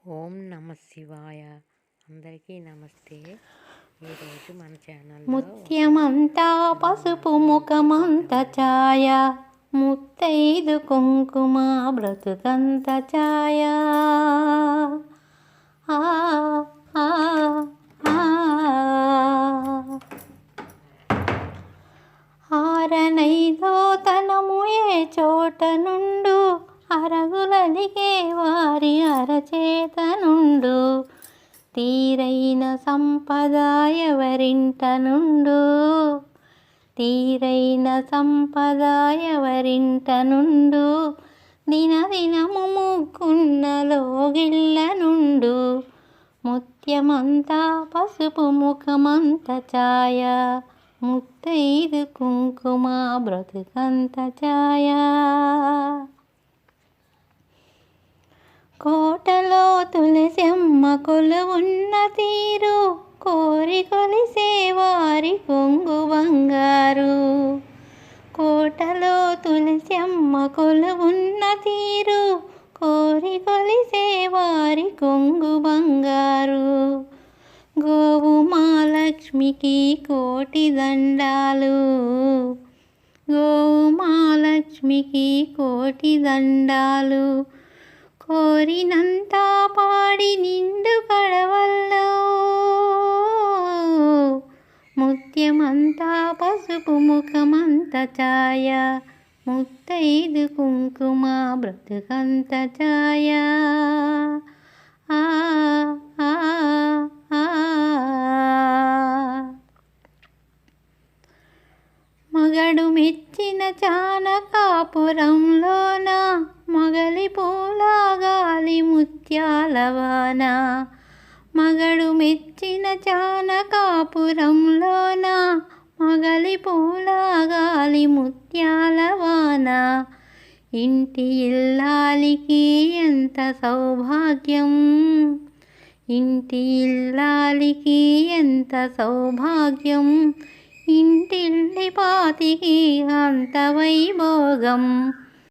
ఓం నమ శివాయ. అందరికీ నమస్తే. ఈరోజు మన ఛానల్లో ముత్యమంతా పసుపు ముఖమంత ఛాయ, ముత్తైదు కుంకుమ బ్రతుకంత ఛాయ. ఆ ఆ ఆ ఆరనైదో తనము ఏ చోట నుండు, అరగులలిగే వారి అరచేత నుండు, తీరైన సంపద ఎవరింట నుండు, తీరైన సంపద ఎవరింట నుండు, దినదినము ముగ్గున్న లోగిళ్ళ నుండు, ముత్యమంతా పసుపు ముఖమంత ఛాయ, ముత్తైదు కుంకుమ బ్రతుకంత ఛాయ. కోటలో తులసమ్మ కొలువున్న తీరు, కోరి కొలిసే వారి కొంగు బంగారు. కోటలో తులసమ్మ కొలువున్న తీరు, కోరి కొలిసే వారి కొంగు బంగారు. గోవు మహాలక్ష్మికి కోటి దండాలు, గోవు మహాలక్ష్మికి కోటి దండాలు, కోరినంతా పాడి నిండు కడవల్లో, ముత్యమంతా పసుపు ముఖమంత ఛాయ, ముత్తైదు కుంకుమ బ్రతుకంత ఛాయ. ఆ ఆ ఆ మగడు మెచ్చిన చానకాపురంలోన, మొగలి పూలాగాలి ముత్యాలవాన. మగడు మెచ్చిన చానకాపురంలోన, మొగలి పూలాగాలి ముత్యాలవాన. ఇంటి ఇల్లాలికి ఎంత సౌభాగ్యం, ఇంటి ఇల్లాలికి ఎంత సౌభాగ్యం, ఇంటిల్లి పాతికి అంత వైభోగం.